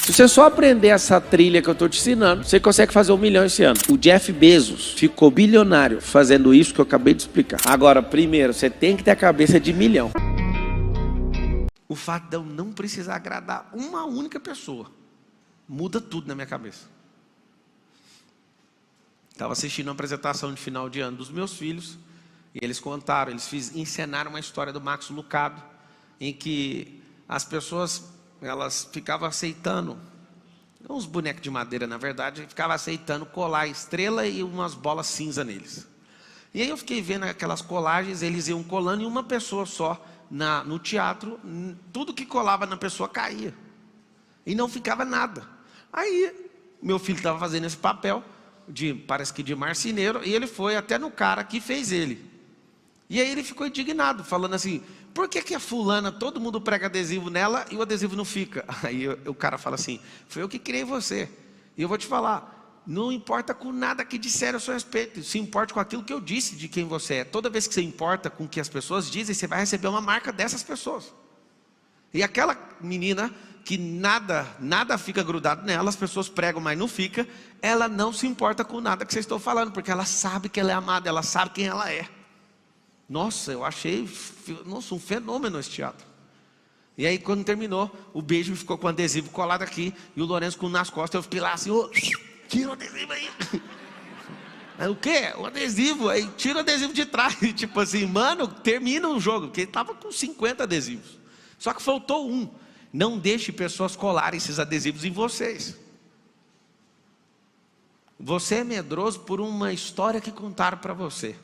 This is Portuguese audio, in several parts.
Se você só aprender essa trilha que eu estou te ensinando, você consegue fazer 1 milhão esse ano. O Jeff Bezos ficou bilionário fazendo isso que eu acabei de explicar. Agora, primeiro, você tem que ter a cabeça de milhão. O fato de eu não precisar agradar uma única pessoa muda tudo na minha cabeça. Estava assistindo uma apresentação de final de ano dos meus filhos e eles contaram, encenaram uma história do Max Lucado, em que as pessoas, elas ficavam aceitando, uns bonecos de madeira na verdade, ficavam aceitando colar estrela e umas bolas cinza neles. E aí eu fiquei vendo aquelas colagens, eles iam colando em uma pessoa só, no teatro, tudo que colava na pessoa caía. E não ficava nada. Aí, meu filho estava fazendo esse papel, parece que de marceneiro, e ele foi até no cara que fez ele. E aí ele ficou indignado, falando assim, por que a fulana, todo mundo prega adesivo nela e o adesivo não fica? Aí o cara fala assim, foi eu que criei você. E eu vou te falar, não importa com nada que disseram a seu respeito, se importa com aquilo que eu disse de quem você é. Toda vez que você importa com o que as pessoas dizem, você vai receber uma marca dessas pessoas. E aquela menina que nada fica grudado nela, as pessoas pregam, mas não fica, ela não se importa com nada que vocês estão falando, porque ela sabe que ela é amada, ela sabe quem ela é. Nossa, eu achei um fenômeno esse teatro. E aí quando terminou, o beijo ficou com o adesivo colado aqui, e o Lourenço com nas costas, eu fiquei lá assim, tira o adesivo aí. Aí, o quê? O adesivo, aí tira o adesivo de trás, tipo assim, mano, termina o jogo, porque ele estava com 50 adesivos. Só que faltou um. Não deixe pessoas colarem esses adesivos em vocês. Você é medroso por uma história que contaram para você.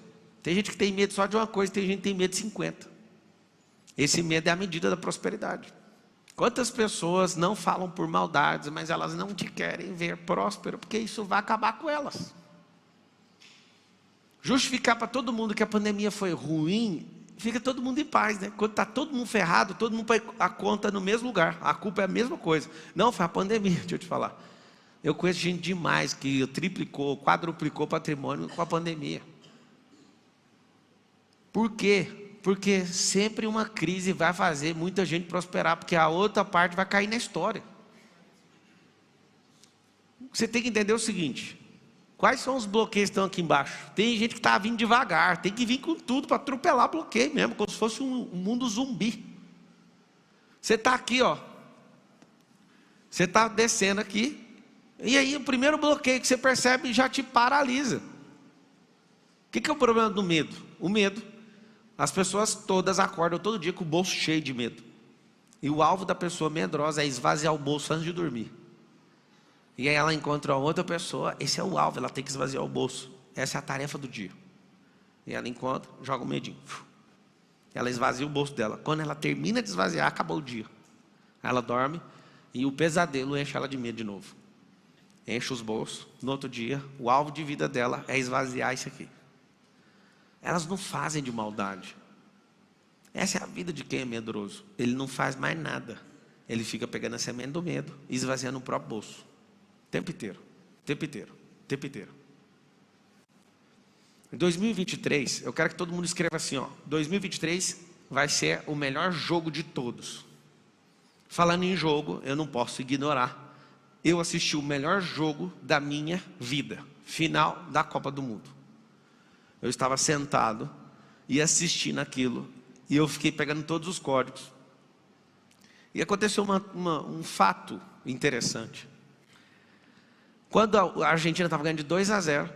Tem gente que tem medo só de uma coisa, tem gente que tem medo de 50. Esse medo é a medida da prosperidade. Quantas pessoas não falam por maldades, mas elas não te querem ver próspero, porque isso vai acabar com elas. Justificar para todo mundo que a pandemia foi ruim, fica todo mundo em paz, né? Quando está todo mundo ferrado, todo mundo põe a conta no mesmo lugar. A culpa é a mesma coisa. Não, foi a pandemia, deixa eu te falar. Eu conheço gente demais que triplicou, quadruplicou patrimônio com a pandemia. Por quê? Porque sempre uma crise vai fazer muita gente prosperar, porque a outra parte vai cair na história. Você tem que entender o seguinte, quais são os bloqueios que estão aqui embaixo? Tem gente que está vindo devagar, tem que vir com tudo para atropelar bloqueio mesmo, como se fosse um mundo zumbi. Você está aqui, ó. Você está descendo aqui, e aí o primeiro bloqueio que você percebe já te paralisa. O que é o problema do medo? O medo. As pessoas todas acordam todo dia com o bolso cheio de medo. E o alvo da pessoa medrosa é esvaziar o bolso antes de dormir. E aí ela encontra outra pessoa, esse é o alvo, ela tem que esvaziar o bolso. Essa é a tarefa do dia. E ela encontra, joga o medinho. Ela esvazia o bolso dela. Quando ela termina de esvaziar, acabou o dia. Ela dorme e o pesadelo enche ela de medo de novo. Enche os bolsos. No outro dia, o alvo de vida dela é esvaziar isso aqui. Elas não fazem de maldade. Essa é a vida de quem é medroso. Ele não faz mais nada. Ele fica pegando a semente do medo e esvaziando o próprio bolso. O tempo inteiro. O tempo inteiro. O tempo inteiro. Em 2023, eu quero que todo mundo escreva assim, ó. 2023 vai ser o melhor jogo de todos. Falando em jogo, eu não posso ignorar. Eu assisti o melhor jogo da minha vida. Final da Copa do Mundo. Eu estava sentado e assistindo aquilo. E eu fiquei pegando todos os códigos. E aconteceu um fato interessante. Quando a Argentina estava ganhando de 2-0,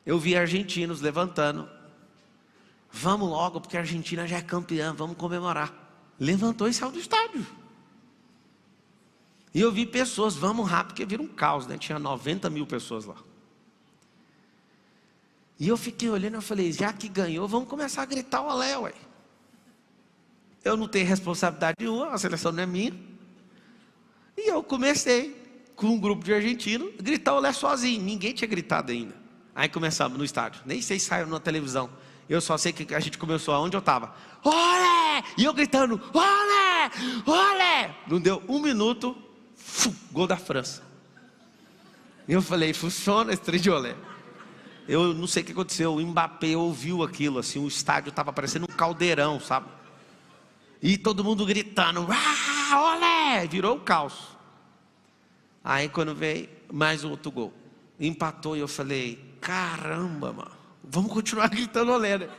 eu vi argentinos levantando. Vamos logo, porque a Argentina já é campeã, vamos comemorar. Levantou e saiu do estádio. E eu vi pessoas, vamos rápido, porque vira um caos, né? Tinha 90 mil pessoas lá. E eu fiquei olhando e falei, já que ganhou, vamos começar a gritar o olé, ué. Eu não tenho responsabilidade nenhuma, a seleção não é minha. E eu comecei, com um grupo de argentinos, a gritar o olé sozinho. Ninguém tinha gritado ainda. Aí começamos no estádio, nem sei se saiu na televisão. Eu só sei que a gente começou aonde eu estava. Olé! E eu gritando, olé! Olé! Não deu 1 minuto, gol da França. E eu falei, funciona esse trem de olé. Eu não sei o que aconteceu, o Mbappé ouviu aquilo, assim, o estádio estava parecendo um caldeirão, sabe? E todo mundo gritando, olé! Virou um caos. Aí quando veio, mais um outro gol. Empatou e eu falei, caramba, mano, vamos continuar gritando olé, né?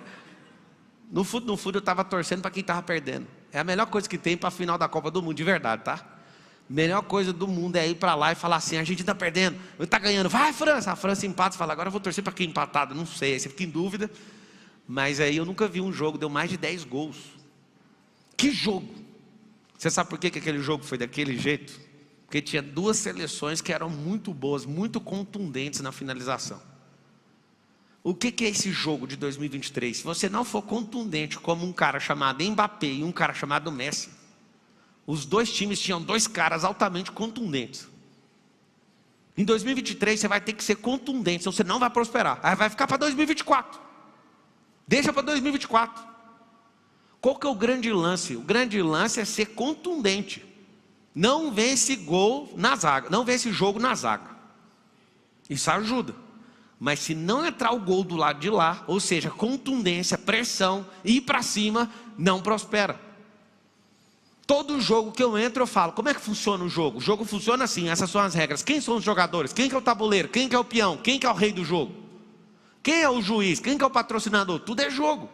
No fundo eu estava torcendo para quem estava perdendo. É a melhor coisa que tem para a final da Copa do Mundo, de verdade, tá? Melhor coisa do mundo é ir para lá e falar assim, a gente está perdendo, está ganhando, vai França. A França empata, você fala, agora eu vou torcer para quem empatado, não sei, aí você fica em dúvida. Mas aí eu nunca vi um jogo, deu mais de 10 gols. Que jogo! Você sabe por que aquele jogo foi daquele jeito? Porque tinha duas seleções que eram muito boas, muito contundentes na finalização. O que é esse jogo de 2023? Se você não for contundente como um cara chamado Mbappé e um cara chamado Messi, os dois times tinham dois caras altamente contundentes. Em 2023 você vai ter que ser contundente, senão você não vai prosperar. Aí vai ficar para 2024. Deixa para 2024. Qual que é o grande lance? O grande lance é ser contundente. Não vence gol na zaga, não vence jogo na zaga. Isso ajuda. Mas se não entrar o gol do lado de lá, ou seja, contundência, pressão, ir para cima, não prospera. Todo jogo que eu entro eu falo, como é que funciona o jogo? O jogo funciona assim, essas são as regras. Quem são os jogadores? Quem que é o tabuleiro? Quem que é o peão? Quem que é o rei do jogo? Quem é o juiz? Quem que é o patrocinador? Tudo é jogo.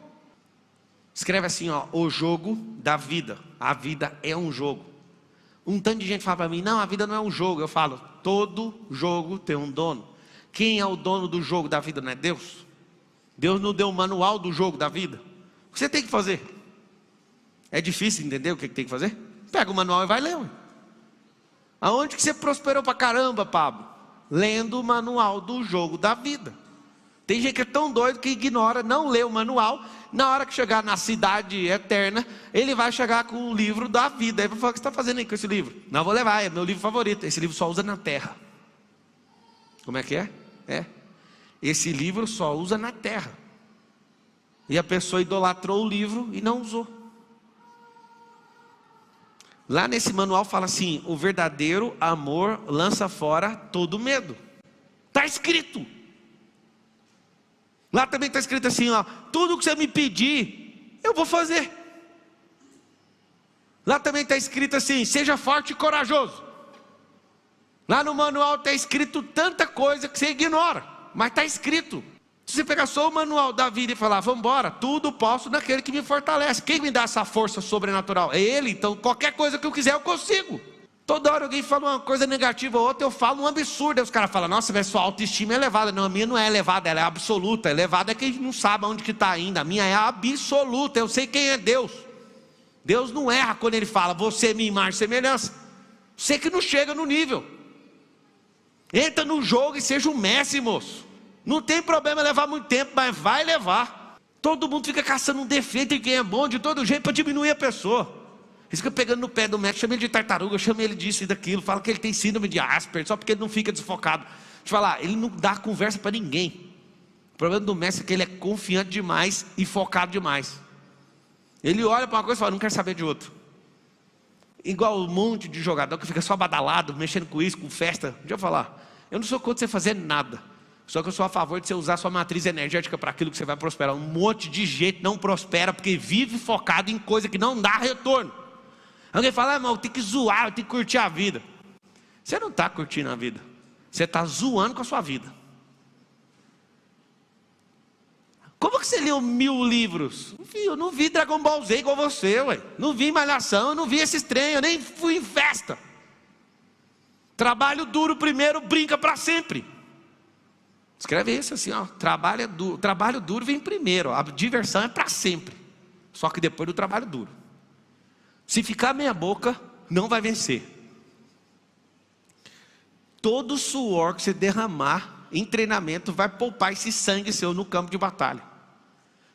Escreve assim, ó, o jogo da vida. A vida é um jogo. Um tanto de gente fala para mim, não, a vida não é um jogo. Eu falo, todo jogo tem um dono. Quem é o dono do jogo da vida? Não é Deus? Deus não deu o manual do jogo da vida. O que você tem que fazer? É difícil entender o que tem que fazer? Pega o manual e vai ler. Aonde que você prosperou pra caramba, Pablo? Lendo o manual do jogo da vida. Tem gente que é tão doido que ignora, não lê o manual. Na hora que chegar na cidade eterna, ele vai chegar com o livro da vida. Aí vai falar, o que você está fazendo aí com esse livro? Não, vou levar, é meu livro favorito. Esse livro só usa na terra. Como é que é? Esse livro só usa na terra. E a pessoa idolatrou o livro e não usou. Lá nesse manual fala assim, o verdadeiro amor lança fora todo medo. Está escrito. Lá também está escrito assim, ó, tudo que você me pedir, eu vou fazer. Lá também está escrito assim, seja forte e corajoso. Lá no manual está escrito tanta coisa que você ignora, mas está escrito. Se você pegar só o manual da vida e falar, vamos embora, tudo posso naquele que me fortalece. Quem me dá essa força sobrenatural? É Ele, então qualquer coisa que eu quiser eu consigo. Toda hora alguém fala uma coisa negativa ou outra, eu falo um absurdo. Aí os caras falam, nossa, sua autoestima é elevada. Não, a minha não é elevada, ela é absoluta. Elevada é quem não sabe onde que está ainda. A minha é absoluta, eu sei quem é Deus. Deus não erra quando Ele fala, você é minha imagem e semelhança. Você que não chega no nível. Entra no jogo e seja um Messi, moço. Não tem problema levar muito tempo, mas vai levar. Todo mundo fica caçando um defeito em quem é bom de todo jeito para diminuir a pessoa. Eles ficam pegando no pé do Messi, chama ele de tartaruga, chama ele disso e daquilo, fala que ele tem síndrome de Asperger, só porque ele não fica desfocado. Deixa eu falar, ele não dá conversa para ninguém. O problema do Messi é que ele é confiante demais e focado demais. Ele olha para uma coisa e fala, não quero saber de outro. Igual um monte de jogador que fica só badalado, mexendo com isso, com festa. Deixa eu falar, eu não sou contra você fazer nada. Só que eu sou a favor de você usar sua matriz energética para aquilo que você vai prosperar. Um monte de gente não prospera porque vive focado em coisa que não dá retorno. Alguém fala, mas eu tenho que zoar, eu tenho que curtir a vida. Você não está curtindo a vida. Você está zoando com a sua vida. Como que você leu 1000 livros? Eu não vi Dragon Ball Z igual você, ué. Não vi Malhação, eu não vi esses trem, eu nem fui em festa. Trabalho duro primeiro, brinca para sempre. Escreve isso assim, ó. Trabalho duro vem primeiro, a diversão é para sempre. Só que depois do trabalho duro. Se ficar meia boca, não vai vencer. Todo suor que você derramar em treinamento vai poupar esse sangue seu no campo de batalha.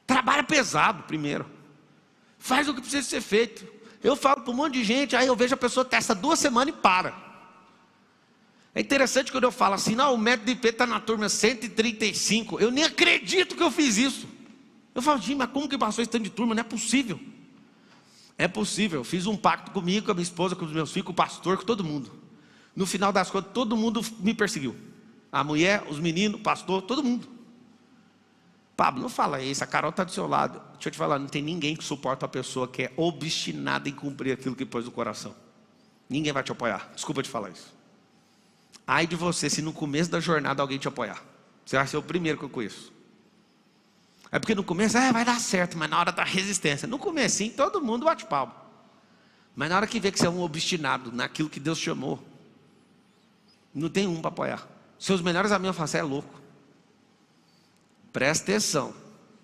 Trabalha pesado primeiro. Faz o que precisa ser feito. Eu falo para um monte de gente, aí eu vejo a pessoa testa 2 semanas e para. É interessante quando eu falo assim, não, o método IP está na turma 135. Eu nem acredito que eu fiz isso. Eu falo, gente, mas como que passou esse tanto de turma? Não é possível. É possível, eu fiz um pacto comigo, com a minha esposa, com os meus filhos, com o pastor, com todo mundo. No final das contas, todo mundo me perseguiu. A mulher, os meninos, o pastor, todo mundo. Pablo, não fala isso, a Carol está do seu lado. Deixa eu te falar, não tem ninguém que suporta a pessoa que é obstinada em cumprir aquilo que pôs no coração. Ninguém vai te apoiar, desculpa te falar isso. Ai de você se no começo da jornada alguém te apoiar. Você vai ser o primeiro que eu conheço. É porque no começo vai dar certo, mas na hora da resistência. No comecinho todo mundo bate palma. Mas na hora que vê que você é um obstinado naquilo que Deus chamou, não tem um para apoiar. Seus melhores amigos falam, você é louco. Presta atenção.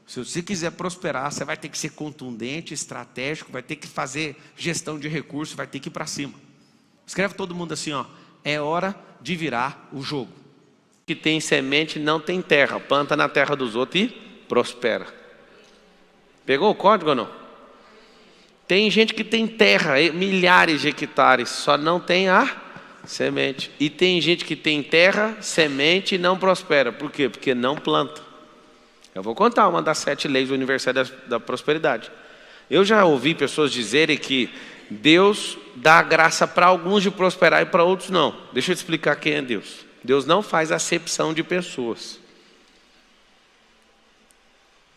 Se você quiser prosperar, você vai ter que ser contundente, estratégico, vai ter que fazer gestão de recursos, vai ter que ir para cima. Escreve todo mundo assim, ó. É hora de virar o jogo. Que tem semente não tem terra. Planta na terra dos outros e prospera. Pegou o código ou não? Tem gente que tem terra, milhares de hectares, só não tem a semente. E tem gente que tem terra, semente e não prospera. Por quê? Porque não planta. Eu vou contar uma das 7 leis universais da prosperidade. Eu já ouvi pessoas dizerem que Deus dá graça para alguns de prosperar e para outros não. Deixa eu te explicar quem é Deus. Deus não faz acepção de pessoas.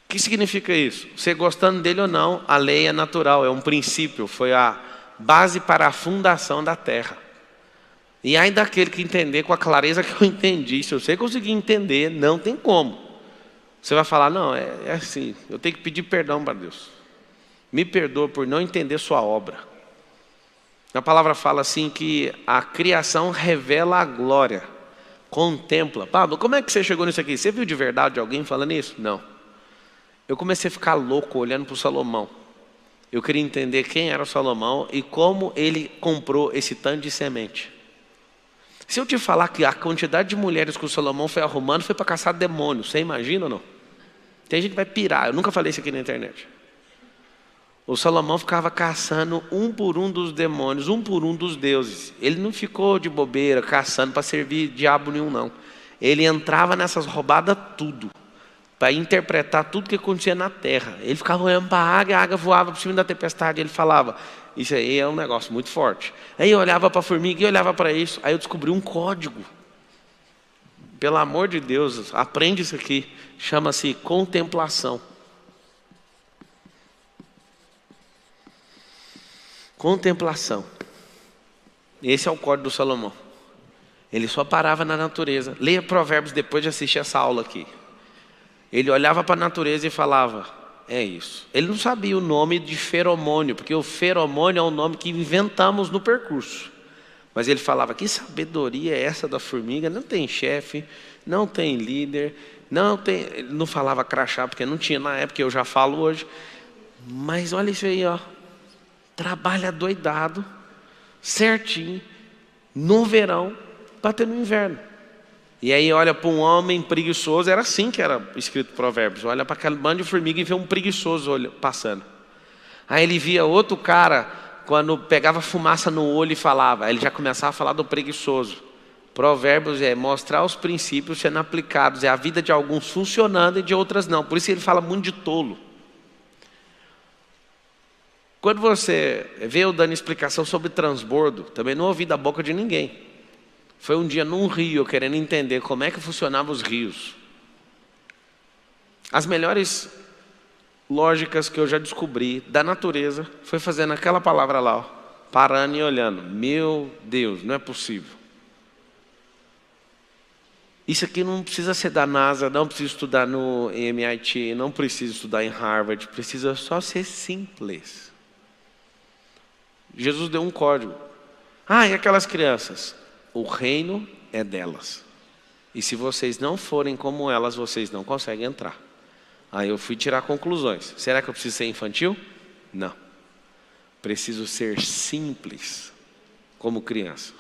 O que significa isso? Você gostando dele ou não, a lei é natural, é um princípio, foi a base para a fundação da terra. E aí daquele que entender com a clareza que eu entendi, se você conseguir entender, não tem como. Você vai falar, não, é assim, eu tenho que pedir perdão para Deus. Me perdoa por não entender sua obra. A palavra fala assim que a criação revela a glória, contempla. Pablo, como é que você chegou nisso aqui? Você viu de verdade alguém falando isso? Não. Eu comecei a ficar louco olhando para o Salomão. Eu queria entender quem era o Salomão e como ele comprou esse tanto de semente. Se eu te falar que a quantidade de mulheres que o Salomão foi arrumando foi para caçar demônios, você imagina ou não? Tem gente que vai pirar, eu nunca falei isso aqui na internet. O Salomão ficava caçando um por um dos demônios, um por um dos deuses. Ele não ficou de bobeira, caçando para servir diabo nenhum, não. Ele entrava nessas roubadas tudo, para interpretar tudo que acontecia na terra. Ele ficava olhando para a águia voava por cima da tempestade, ele falava, isso aí é um negócio muito forte. Aí eu olhava para a formiga e olhava para isso, aí eu descobri um código. Pelo amor de Deus, aprende isso aqui, chama-se contemplação. Contemplação. Esse é o código do Salomão. Ele só parava na natureza. Leia Provérbios depois de assistir essa aula aqui. Ele olhava para a natureza e falava, é isso. Ele não sabia o nome de feromônio, porque o feromônio é um nome que inventamos no percurso. Mas ele falava, que sabedoria é essa da formiga? Não tem chefe, não tem líder, não tem... Ele não falava crachá, porque não tinha na época, eu já falo hoje. Mas olha isso aí, ó. Trabalha doidado, certinho, no verão, para ter no inverno. E aí olha para um homem preguiçoso, era assim que era escrito Provérbios. Olha para aquele bando de formiga e vê um preguiçoso passando. Aí ele via outro cara, quando pegava fumaça no olho e falava, aí ele já começava a falar do preguiçoso. Provérbios é mostrar os princípios sendo aplicados, é a vida de alguns funcionando e de outras não. Por isso ele fala muito de tolo. Quando você vê eu dando explicação sobre transbordo, também não ouvi da boca de ninguém. Foi um dia num rio, eu querendo entender como é que funcionavam os rios. As melhores lógicas que eu já descobri da natureza foi fazendo aquela palavra lá, ó, parando e olhando. Meu Deus, não é possível. Isso aqui não precisa ser da NASA, não precisa estudar no MIT, não precisa estudar em Harvard, precisa só ser simples. Jesus deu um código. E aquelas crianças? O reino é delas. E se vocês não forem como elas, vocês não conseguem entrar. Aí eu fui tirar conclusões. Será que eu preciso ser infantil? Não. Preciso ser simples, como criança.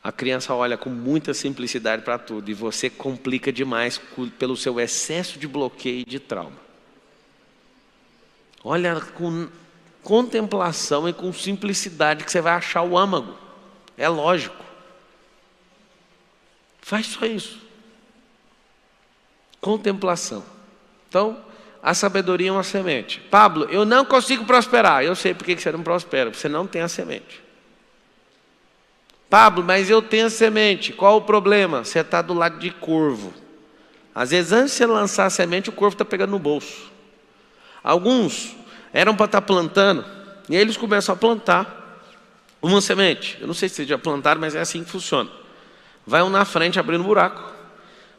A criança olha com muita simplicidade para tudo. E você complica demais pelo seu excesso de bloqueio e de trauma. Olha com contemplação e com simplicidade que você vai achar o âmago. É lógico. Faz só isso. Contemplação. Então, a sabedoria é uma semente. Pablo, eu não consigo prosperar. Eu sei por que você não prospera. Você não tem a semente. Pablo, mas eu tenho a semente. Qual o problema? Você está do lado de corvo. Às vezes, antes de você lançar a semente, o corvo está pegando no bolso. Alguns eram para estar plantando, e aí eles começam a plantar uma semente. Eu não sei se vocês já plantaram, mas é assim que funciona. Vai um na frente abrindo buraco.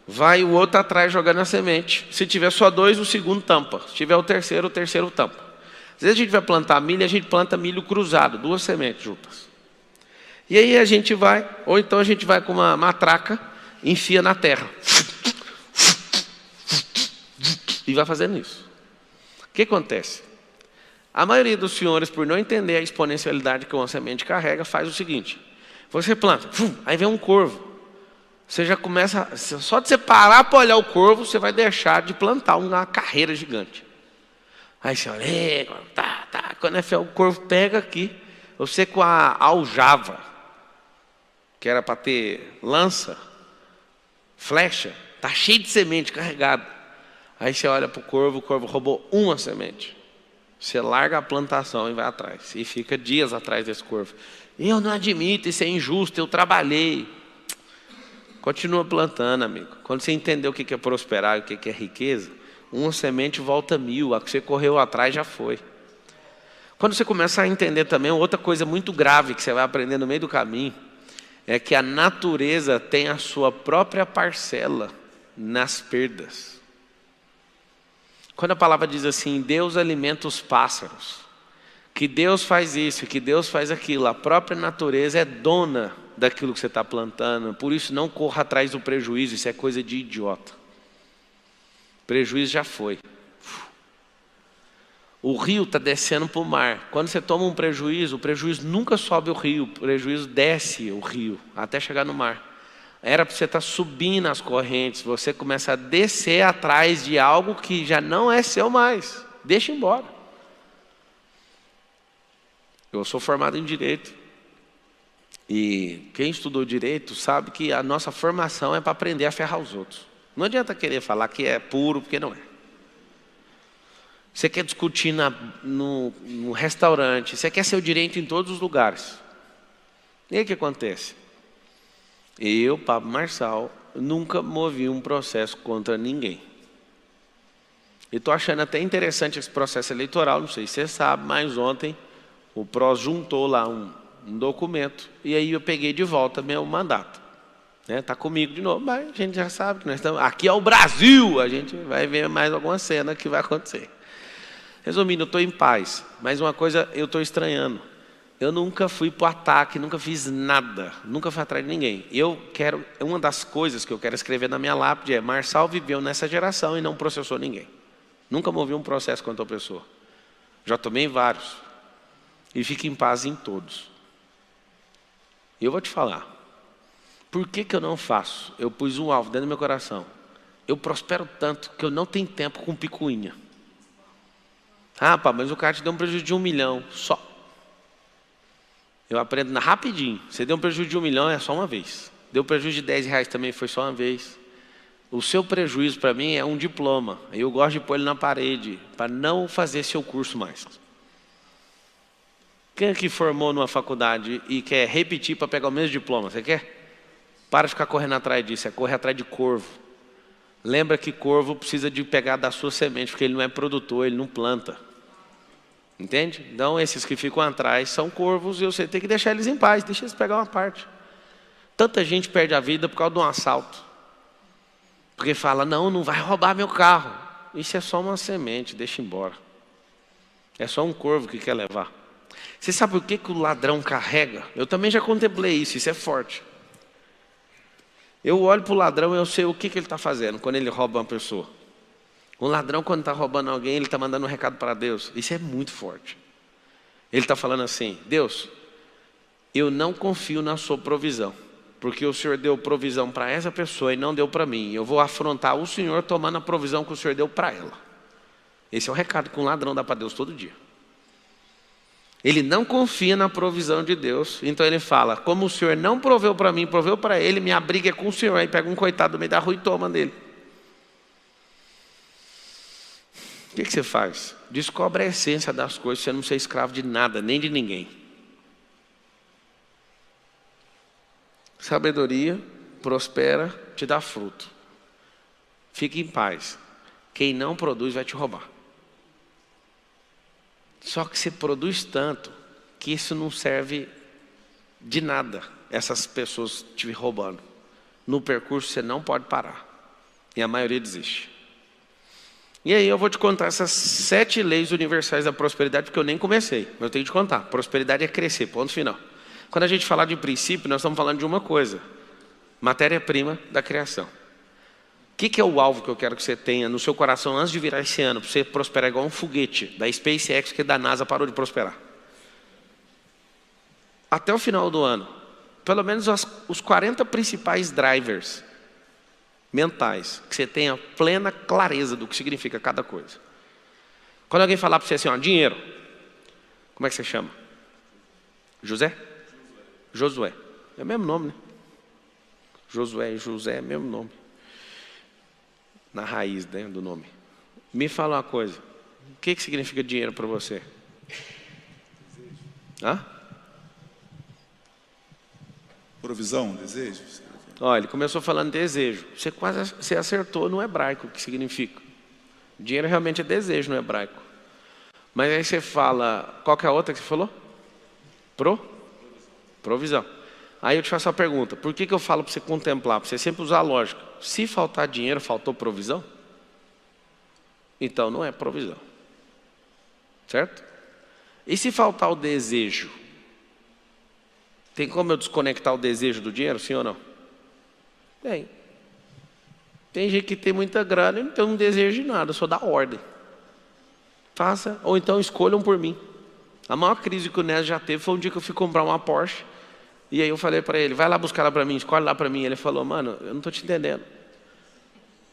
Vai o outro atrás jogando a semente. Se tiver só dois, o segundo tampa. Se tiver o terceiro tampa. Às vezes a gente vai plantar milho, a gente planta milho cruzado, 2 sementes juntas. E aí a gente vai, ou então a gente vai com uma matraca, enfia na terra. E vai fazendo isso. O que acontece? A maioria dos senhores, por não entender a exponencialidade que uma semente carrega, faz o seguinte. Você planta, aí vem um corvo. Você já começa, só de você parar para olhar o corvo, você vai deixar de plantar uma carreira gigante. Aí você olha, tá. Quando é fé, o corvo pega aqui, você com a aljava, que era para ter lança, flecha, tá cheio de semente carregada. Aí você olha para o corvo roubou uma semente. Você larga a plantação e vai atrás. E fica dias atrás desse corvo. Eu não admito, isso é injusto, eu trabalhei. Continua plantando, amigo. Quando você entender o que é prosperar e o que é riqueza, uma semente volta 1000, a que você correu atrás já foi. Quando você começa a entender também, outra coisa muito grave que você vai aprender no meio do caminho, é que a natureza tem a sua própria parcela nas perdas. Quando a palavra diz assim, Deus alimenta os pássaros, que Deus faz isso, que Deus faz aquilo, a própria natureza é dona daquilo que você está plantando, por isso não corra atrás do prejuízo, isso é coisa de idiota. Prejuízo já foi. O rio está descendo para o mar. Quando você toma um prejuízo, o prejuízo nunca sobe o rio, o prejuízo desce o rio, até chegar no mar. Era para você estar subindo as correntes, você começa a descer atrás de algo que já não é seu mais. Deixa embora. Eu sou formado em Direito. E quem estudou Direito sabe que a nossa formação é para aprender a ferrar os outros. Não adianta querer falar que é puro, porque não é. Você quer discutir no restaurante, você quer seu direito em todos os lugares. E aí o que acontece? Eu, Pablo Marçal, nunca movi um processo contra ninguém. E estou achando até interessante esse processo eleitoral, não sei se você sabe, mas ontem o PROS juntou lá um documento e aí eu peguei de volta meu mandato. Está comigo de novo, mas a gente já sabe que nós estamos... Aqui é o Brasil, a gente vai ver mais alguma cena que vai acontecer. Resumindo, eu estou em paz, mas uma coisa eu estou estranhando. Eu nunca fui para o ataque, nunca fiz nada, nunca fui atrás de ninguém. Uma das coisas que eu quero escrever na minha lápide é: Marçal viveu nessa geração e não processou ninguém. Nunca movi um processo contra a pessoa. Já tomei vários. E fico em paz em todos. E eu vou te falar. Por que eu não faço? Eu pus um alvo dentro do meu coração. Eu prospero tanto que eu não tenho tempo com picuinha. Ah, pá, mas o cara te deu um prejuízo de 1 milhão. Só. Eu aprendo rapidinho. Você deu um prejuízo de 1 milhão, é só uma vez. Deu prejuízo de 10 reais também, foi só uma vez. O seu prejuízo para mim é um diploma. Eu gosto de pôr ele na parede, para não fazer seu curso mais. Quem aqui formou numa faculdade e quer repetir para pegar o mesmo diploma? Você quer? Para de ficar correndo atrás disso, é correr atrás de corvo. Lembra que corvo precisa de pegar da sua semente, porque ele não é produtor, ele não planta. Entende? Então esses que ficam atrás são corvos e você tem que deixar eles em paz, deixa eles pegar uma parte. Tanta gente perde a vida por causa de um assalto. Porque fala, não vai roubar meu carro. Isso é só uma semente, deixa embora. É só um corvo que quer levar. Você sabe por que o ladrão carrega? Eu também já contemplei isso é forte. Eu olho para o ladrão e eu sei o que ele está fazendo quando ele rouba uma pessoa. Um ladrão, quando está roubando alguém, ele está mandando um recado para Deus. Isso é muito forte. Ele está falando assim: Deus, eu não confio na sua provisão, porque o Senhor deu provisão para essa pessoa e não deu para mim. Eu vou afrontar o Senhor tomando a provisão que o Senhor deu para ela. Esse é o recado que um ladrão dá para Deus todo dia. Ele não confia na provisão de Deus, então ele fala: como o Senhor não proveu para mim, proveu para ele, minha briga é com o Senhor. Aí pega um coitado do meio da rua e toma dele. O que você faz? Descobre a essência das coisas, você não ser escravo de nada, nem de ninguém. Sabedoria prospera, te dá fruto. Fique em paz. Quem não produz vai te roubar. Só que você produz tanto que isso não serve de nada, essas pessoas te roubando. No percurso você não pode parar. E a maioria desiste. E aí eu vou te contar essas 7 leis universais da prosperidade, porque eu nem comecei, mas eu tenho que te contar. Prosperidade é crescer, ponto final. Quando a gente falar de princípio, nós estamos falando de uma coisa: matéria-prima da criação. O que é o alvo que eu quero que você tenha no seu coração antes de virar esse ano, para você prosperar igual um foguete da SpaceX, que da NASA parou de prosperar? Até o final do ano, pelo menos os 40 principais drivers mentais, que você tenha plena clareza do que significa cada coisa. Quando alguém falar para você assim, ó, dinheiro, como é que você chama? José? Josué. É o mesmo nome, né? Josué e José é o mesmo nome. Na raiz, né, do nome. Me fala uma coisa. O que significa dinheiro para você? Hã? Provisão, desejo. Olha, ele começou falando desejo. Você acertou no hebraico o que significa. Dinheiro realmente é desejo no hebraico. Mas aí você fala, qual que é a outra que você falou? Provisão. Aí eu te faço a pergunta, por que eu falo para você contemplar? Para você sempre usar a lógica. Se faltar dinheiro, faltou provisão? Então não é provisão. Certo? E se faltar o desejo? Tem como eu desconectar o desejo do dinheiro, sim ou não? Tem gente que tem muita grana e não tem um desejo de nada, só dá ordem. Faça, ou então escolham por mim. A maior crise que o Nésio já teve foi um dia que eu fui comprar uma Porsche. E aí eu falei para ele, vai lá buscar lá para mim, escolhe lá para mim. Ele falou, mano, eu não estou te entendendo.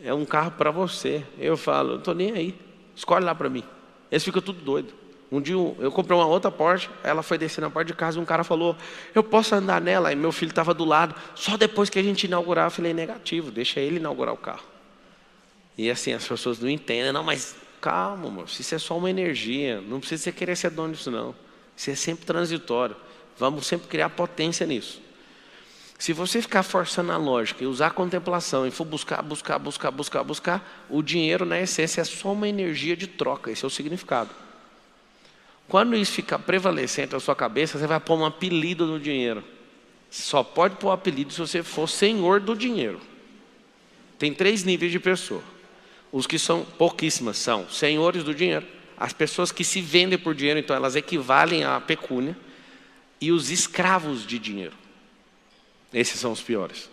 É um carro para você. Eu falo, não estou nem aí. Escolhe lá para mim. Eles ficam tudo doido. Um dia eu comprei uma outra Porsche, ela foi descer na porta de casa e um cara falou, eu posso andar nela? E meu filho estava do lado. Só depois que a gente inaugurar, eu falei, negativo, deixa ele inaugurar o carro. E assim, as pessoas não entendem, não, mas calma, moço, isso é só uma energia. Não precisa você querer ser dono disso, não. Isso é sempre transitório. Vamos sempre criar potência nisso. Se você ficar forçando a lógica e usar a contemplação e for buscar, o dinheiro, na essência, é só uma energia de troca. Esse é o significado. Quando isso ficar prevalecente na sua cabeça, você vai pôr um apelido no dinheiro. Só pode pôr apelido se você for senhor do dinheiro. Tem 3 níveis de pessoa. Os que são, pouquíssimas, são senhores do dinheiro. As pessoas que se vendem por dinheiro, então elas equivalem à pecúnia. E os escravos de dinheiro. Esses são os piores.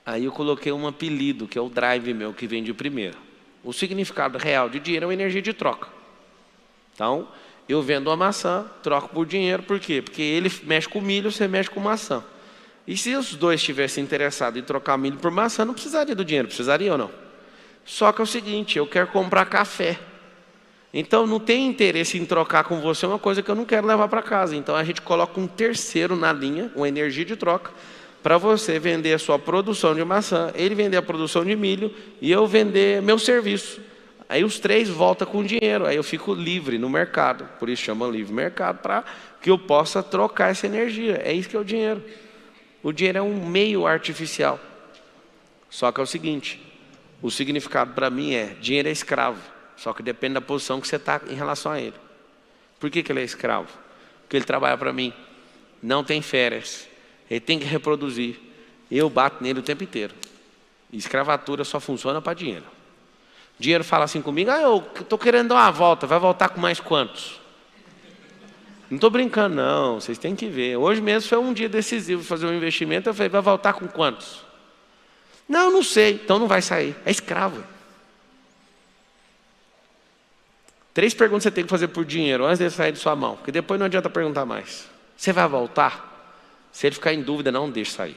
Aí eu coloquei um apelido, que é o drive meu, que vem de primeiro. O significado real de dinheiro é uma energia de troca. Então, eu vendo uma maçã, troco por dinheiro, por quê? Porque ele mexe com milho, você mexe com maçã. E se os dois estivessem interessados em trocar milho por maçã, não precisaria do dinheiro, precisaria ou não? Só que é o seguinte, eu quero comprar café. Então não tem interesse em trocar com você uma coisa que eu não quero levar para casa. Então a gente coloca um terceiro na linha, uma energia de troca, para você vender a sua produção de maçã, ele vender a produção de milho e eu vender meu serviço. Aí os 3 voltam com dinheiro, aí eu fico livre no mercado. Por isso chama livre mercado, para que eu possa trocar essa energia. É isso que é o dinheiro. O dinheiro é um meio artificial. Só que é o seguinte, o significado para mim é, dinheiro é escravo. Só que depende da posição que você está em relação a ele. Por que ele é escravo? Porque ele trabalha para mim. Não tem férias. Ele tem que reproduzir. Eu bato nele o tempo inteiro. Escravatura só funciona para dinheiro. Dinheiro fala assim comigo, eu estou querendo dar uma volta. Vai voltar com mais quantos? Não estou brincando não, vocês têm que ver. Hoje mesmo foi um dia decisivo fazer um investimento. Eu falei, vai voltar com quantos? Não sei. Então não vai sair. É escravo. 3 perguntas você tem que fazer por dinheiro antes de sair de sua mão, porque depois não adianta perguntar mais. Você vai voltar? Se ele ficar em dúvida, não deixe sair.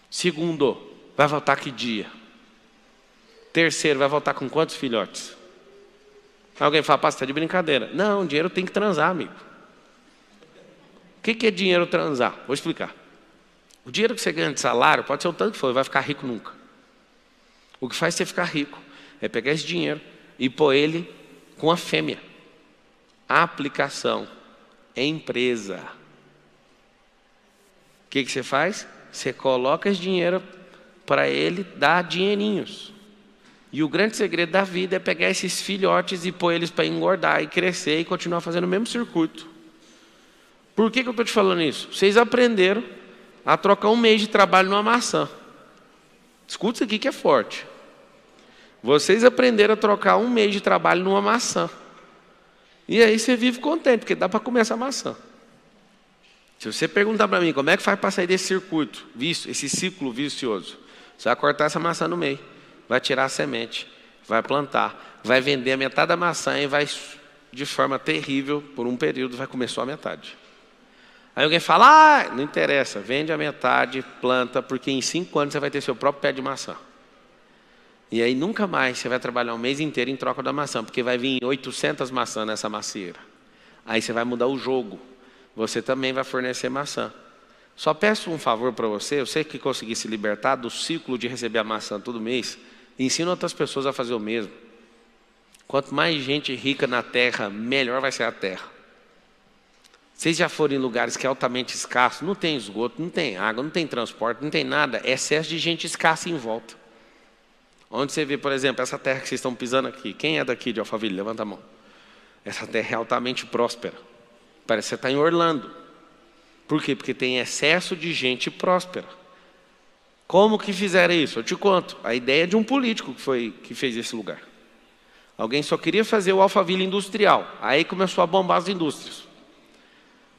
Segundo, vai voltar que dia? Terceiro, vai voltar com quantos filhotes? Alguém fala, pastor, está de brincadeira. Não, dinheiro tem que transar, amigo. O que é dinheiro transar? Vou explicar. O dinheiro que você ganha de salário, pode ser o tanto que for, vai ficar rico nunca. O que faz você ficar rico é pegar esse dinheiro e pôr ele com a fêmea. A aplicação é empresa. O que você faz? Você coloca esse dinheiro para ele dar dinheirinhos. E o grande segredo da vida é pegar esses filhotes e pôr eles para engordar e crescer e continuar fazendo o mesmo circuito. Por que eu estou te falando isso? Vocês aprenderam a trocar um mês de trabalho numa maçã. Escuta isso aqui que é forte. Vocês aprenderam a trocar um mês de trabalho numa maçã. E aí você vive contente, porque dá para comer essa maçã. Se você perguntar para mim, como é que faz para sair desse circuito, esse ciclo vicioso? Você vai cortar essa maçã no meio, vai tirar a semente, vai plantar, vai vender a metade da maçã e vai, de forma terrível, por um período, vai comer só a metade. Aí alguém fala, não interessa, vende a metade, planta, porque em 5 anos você vai ter seu próprio pé de maçã. E aí nunca mais você vai trabalhar um mês inteiro em troca da maçã, porque vai vir 800 maçãs nessa macieira. Aí você vai mudar o jogo. Você também vai fornecer maçã. Só peço um favor para você, eu sei que conseguir se libertar do ciclo de receber a maçã todo mês, ensina outras pessoas a fazer o mesmo. Quanto mais gente rica na terra, melhor vai ser a terra. Vocês já foram em lugares que é altamente escasso, não tem esgoto, não tem água, não tem transporte, não tem nada, é excesso de gente escassa em volta. Onde você vê, por exemplo, essa terra que vocês estão pisando aqui, quem é daqui de Alphaville? Levanta a mão. Essa terra é altamente próspera. Parece que você está em Orlando. Por quê? Porque tem excesso de gente próspera. Como que fizeram isso? Eu te conto. A ideia de um político que fez esse lugar. Alguém só queria fazer o Alphaville industrial. Aí começou a bombar as indústrias.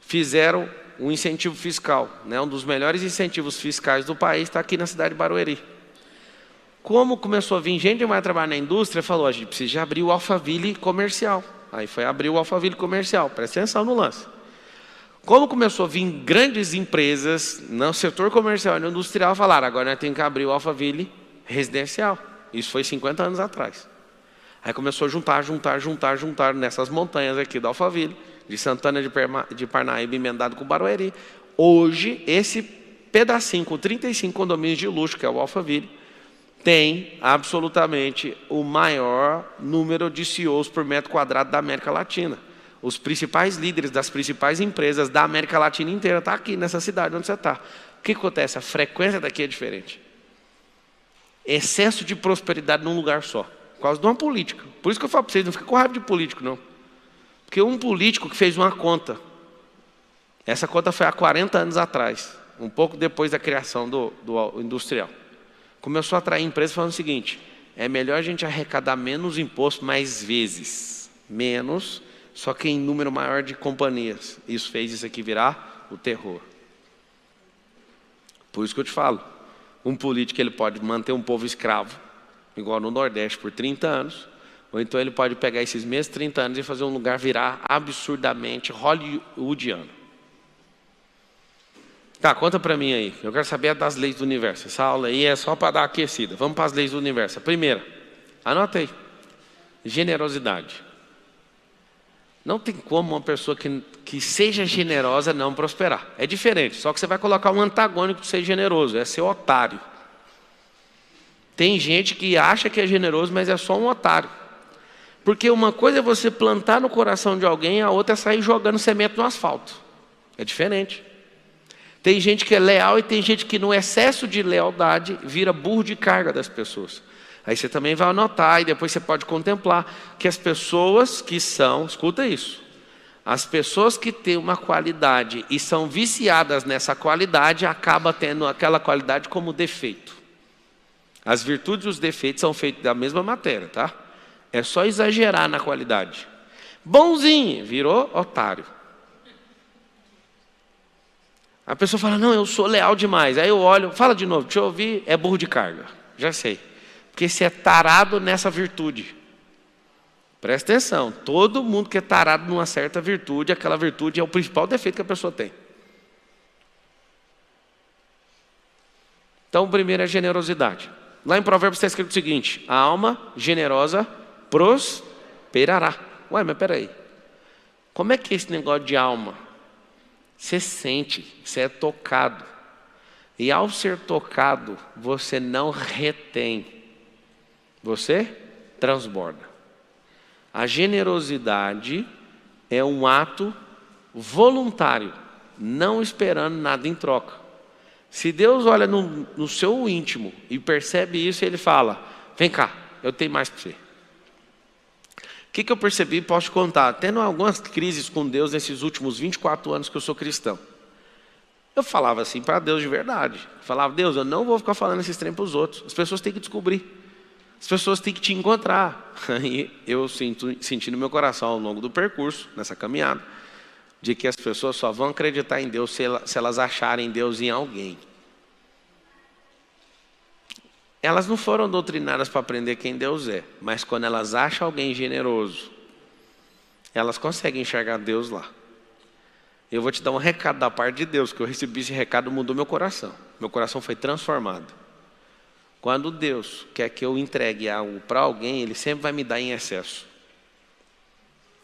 Fizeram um incentivo fiscal. Um dos melhores incentivos fiscais do país está aqui na cidade de Barueri. Como começou a vir gente que vai trabalhar na indústria, falou, a gente precisa abrir o Alphaville comercial. Aí foi abrir o Alphaville comercial, presta atenção no lance. Como começou a vir grandes empresas no setor comercial e no industrial, falaram, agora nós temos que abrir o Alphaville residencial. Isso foi 50 anos atrás. Aí começou a juntar nessas montanhas aqui do Alphaville, de Santana de Parnaíba, emendado com Barueri. Hoje, esse pedacinho com 35 condomínios de luxo, que é o Alphaville, tem absolutamente o maior número de CEOs por metro quadrado da América Latina. Os principais líderes das principais empresas da América Latina inteira estão aqui nessa cidade onde você está. O que acontece? A frequência daqui é diferente. Excesso de prosperidade num lugar só. Por causa de uma política. Por isso que eu falo para vocês, não fica com raiva de político, não. Porque um político que fez uma conta. Essa conta foi há 40 anos atrás. Um pouco depois da criação do industrial. Começou a atrair empresas falando o seguinte, é melhor a gente arrecadar menos imposto mais vezes. Menos, só que em número maior de companhias. Isso fez isso aqui virar o terror. Por isso que eu te falo, um político ele pode manter um povo escravo, igual no Nordeste, por 30 anos, ou então ele pode pegar esses mesmos 30 anos e fazer um lugar virar absurdamente hollywoodiano. Tá, conta para mim aí. Eu quero saber das leis do universo. Essa aula aí é só para dar aquecida. Vamos para as leis do universo. A primeira, anota aí. Generosidade. Não tem como uma pessoa que seja generosa não prosperar. É diferente, só que você vai colocar um antagônico de ser generoso, é ser otário. Tem gente que acha que é generoso, mas é só um otário. Porque uma coisa é você plantar no coração de alguém, a outra é sair jogando semente no asfalto. É diferente. Tem gente que é leal e tem gente que no excesso de lealdade vira burro de carga das pessoas. Aí você também vai anotar e depois você pode contemplar que as pessoas que são, escuta isso, as pessoas que têm uma qualidade e são viciadas nessa qualidade, acabam tendo aquela qualidade como defeito. As virtudes e os defeitos são feitos da mesma matéria, tá? É só exagerar na qualidade. Bonzinho, virou otário. A pessoa fala, não, eu sou leal demais. Aí eu olho, fala de novo, deixa eu ouvir, é burro de carga. Já sei. Porque você é tarado nessa virtude. Presta atenção, todo mundo que é tarado numa certa virtude, aquela virtude é o principal defeito que a pessoa tem. Então, o primeiro é generosidade. Lá em Provérbios está escrito o seguinte, a alma generosa prosperará. Ué, mas peraí, como é que é esse negócio de alma? Você sente, você é tocado. E ao ser tocado, você não retém. Você transborda. A generosidade é um ato voluntário, não esperando nada em troca. Se Deus olha no seu íntimo e percebe isso, Ele fala, vem cá, eu tenho mais para você. O que eu percebi, posso te contar, tendo algumas crises com Deus nesses últimos 24 anos que eu sou cristão. Eu falava assim para Deus de verdade. Eu falava, Deus, eu não vou ficar falando esses trem para os outros. As pessoas têm que descobrir. As pessoas têm que te encontrar. E eu senti no meu coração ao longo do percurso, nessa caminhada, de que as pessoas só vão acreditar em Deus se elas acharem Deus em alguém. Elas não foram doutrinadas para aprender quem Deus é, mas quando elas acham alguém generoso, elas conseguem enxergar Deus lá. Eu vou te dar um recado da parte de Deus, que eu recebi esse recado, mudou meu coração. Meu coração foi transformado. Quando Deus quer que eu entregue algo para alguém, Ele sempre vai me dar em excesso.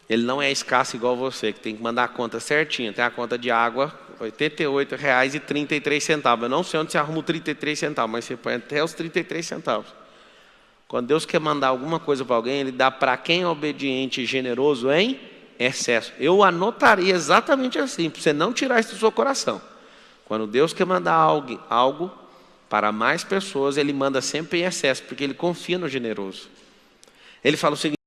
Ele não é escasso igual você, que tem que mandar a conta certinha. Tem a conta de água, R$ 88,33. Eu não sei onde você arruma os 33 centavos, mas você põe até os 33 centavos. Quando Deus quer mandar alguma coisa para alguém, Ele dá para quem é obediente e generoso em excesso. Eu anotaria exatamente assim, para você não tirar isso do seu coração. Quando Deus quer mandar algo para mais pessoas, Ele manda sempre em excesso, porque Ele confia no generoso. Ele fala o seguinte: